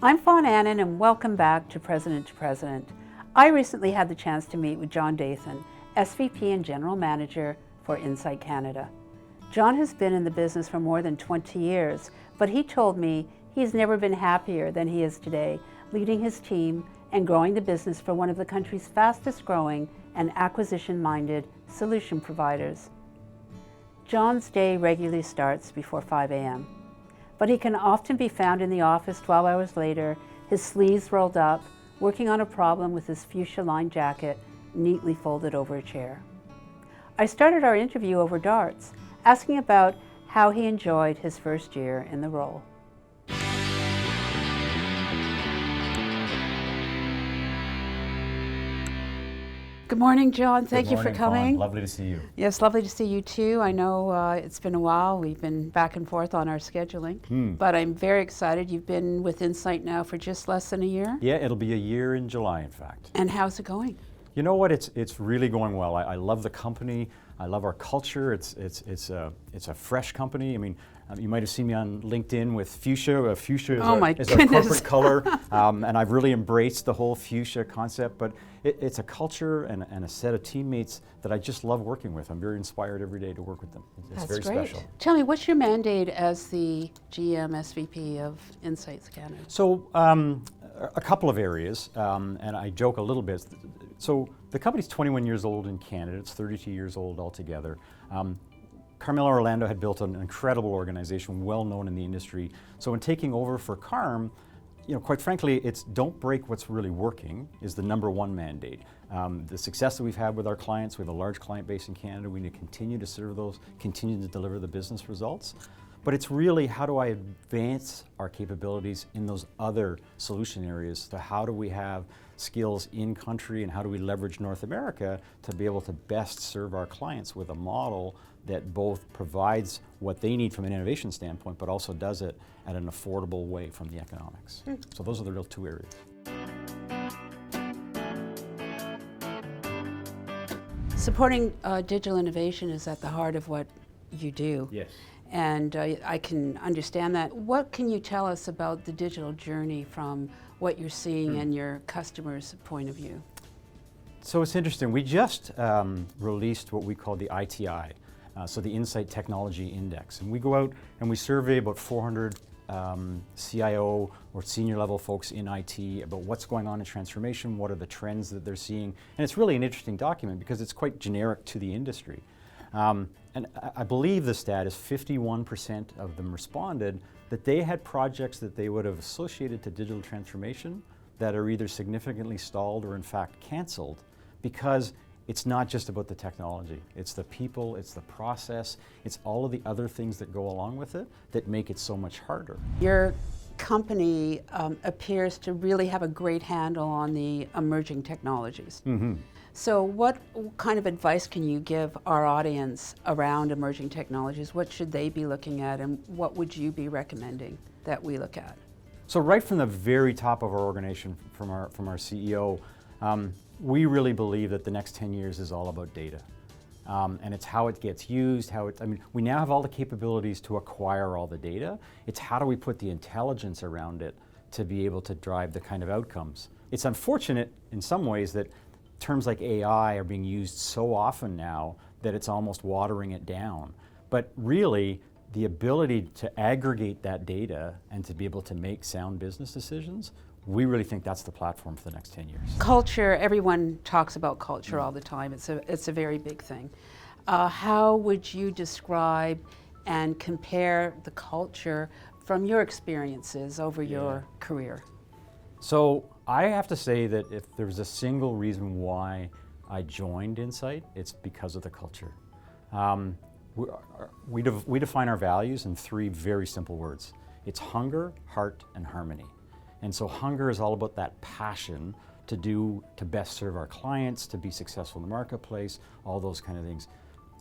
I'm Fawn Annan and welcome back to President. I recently had the chance to meet with John Dathan, SVP and General Manager for Insight Canada. John has been in the business for more than 20 years, but he told me he's never been happier than he is today, leading his team and growing the business for one of the country's fastest growing and acquisition-minded solution providers. John's day regularly starts before 5 a.m. but he can often be found in the office 12 hours later, his sleeves rolled up, working on a problem with his fuchsia-lined jacket neatly folded over a chair. I started our interview over darts, asking about how he enjoyed his first year in the role. Good morning, John. Thank you for coming. Fawn. Lovely to see you. Yes, lovely to see you too. I know it's been a while. We've been back and forth on our scheduling, but I'm very excited. You've been with Insight now for just less than a year. Yeah, it'll be a year in July, in fact. And how's it going? You know what? It's really going well. I love the company. I love our culture. It's a fresh company. I mean, you might have seen me on LinkedIn with fuchsia. Fuchsia is, is our corporate color, and I've really embraced the whole fuchsia concept. But it's a culture and a set of teammates that I just love working with. I'm very inspired every day to work with them. It's That's very great. special. Tell me, what's your mandate as the GM SVP of Insights Canada? So a couple of areas, and I joke a little bit. So the company's 21 years old in Canada. It's 32 years old altogether. Carmelo Orlando had built an incredible organization, well known in the industry. So in taking over for Carm, quite frankly, it's don't break what's really working is the number one mandate. The success that we've had with our clients, we have a large client base in Canada. We need to continue to serve those, continue to deliver the business results. But it's really how do I advance our capabilities in those other solution areas? So how do we have skills in country and how do we leverage North America to be able to best serve our clients with a model that both provides what they need from an innovation standpoint, but also does it at an affordable way from the economics. So those are the real two areas. Supporting digital innovation is at the heart of what you do. Yes. And I can understand that. What can you tell us about the digital journey from what you're seeing and your customers' point of view? So it's interesting. We just released what we call the ITI, so the Insight Technology Index. And we go out and we survey about 400 CIO or senior level folks in IT about what's going on in transformation, what are the trends that they're seeing. And it's really an interesting document because it's quite generic to the industry. And I believe the stat is 51% of them responded that they had projects that they would have associated to digital transformation that are either significantly stalled or in fact canceled because it's not just about the technology. It's the people, it's the process, it's all of the other things that go along with it that make it so much harder. Your company appears to really have a great handle on the emerging technologies. So what kind of advice can you give our audience around emerging technologies? What should they be looking at and what would you be recommending that we look at? So right from the very top of our organization, from our CEO, we really believe that the next 10 years is all about data. And it's how it gets used, we now have all the capabilities to acquire all the data. It's how do we put the intelligence around it to be able to drive the kind of outcomes. It's unfortunate in some ways that terms like AI are being used so often now that it's almost watering it down. But really, the ability to aggregate that data and to be able to make sound business decisions, we really think that's the platform for the next 10 years. Culture, everyone talks about culture all the time. It's a very big thing. How would you describe and compare the culture from your experiences over your career? So I have to say that if there's a single reason why I joined Insight, it's because of the culture. We define our values in three very simple words. It's hunger, heart, and harmony. And so hunger is all about that passion to best serve our clients, to be successful in the marketplace, all those kind of things.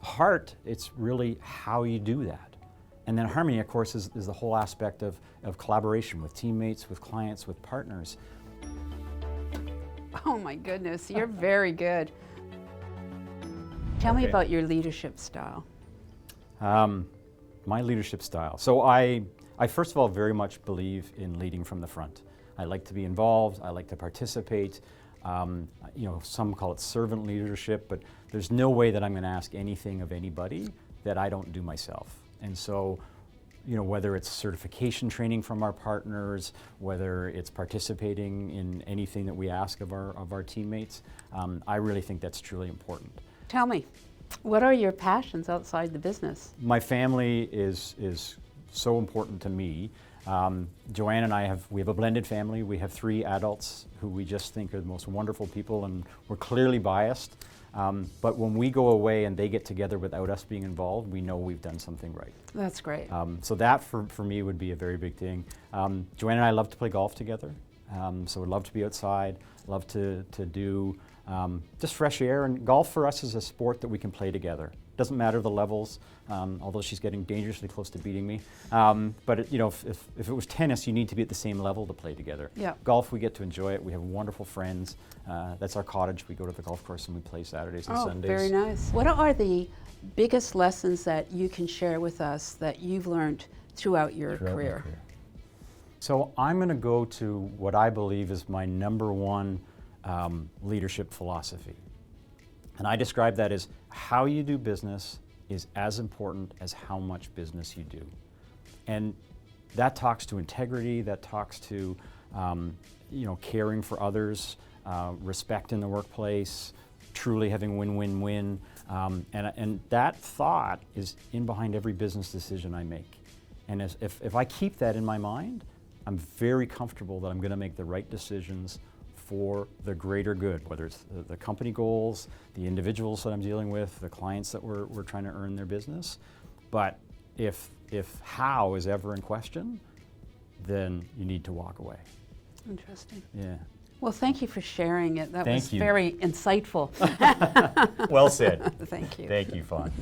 Heart, it's really how you do that. And then harmony, of course, is the whole aspect of collaboration with teammates, with clients, with partners. Oh my goodness, you're very good. Tell me about your leadership style. My leadership style. So I first of all very much believe in leading from the front. I like to be involved, I like to participate. Some call it servant leadership, but there's no way that I'm going to ask anything of anybody that I don't do myself. And so, whether it's certification training from our partners, whether it's participating in anything that we ask of our teammates, I really think that's truly important. Tell me, what are your passions outside the business? My family is so important to me. Joanne and I we have a blended family. We have 3 adults who we just think are the most wonderful people, and we're clearly biased. But when we go away and they get together without us being involved, we know we've done something right. That's great. So that for me would be a very big thing. Joanne and I love to play golf together. So we'd love to be outside, love to do just fresh air. And golf for us is a sport that we can play together. Doesn't matter the levels, although she's getting dangerously close to beating me. But if it was tennis, you need to be at the same level to play together. Yeah. Golf, we get to enjoy it. We have wonderful friends. That's our cottage. We go to the golf course and we play Saturdays and Sundays. Oh, very nice. What are the biggest lessons that you can share with us that you've learned throughout your career? So I'm going to go to what I believe is my number one leadership philosophy. And I describe that as how you do business is as important as how much business you do. And that talks to integrity, that talks to caring for others, respect in the workplace, truly having win-win-win. And that thought is in behind every business decision I make. And if I keep that in my mind, I'm very comfortable that I'm going to make the right decisions for the greater good, whether it's the company goals, the individuals that I'm dealing with, the clients that we're trying to earn their business. But if how is ever in question, then you need to walk away. Interesting. Yeah. Well, thank you for sharing it. That Thank was you. very insightful. Well said. Thank you. Thank you, Fawn.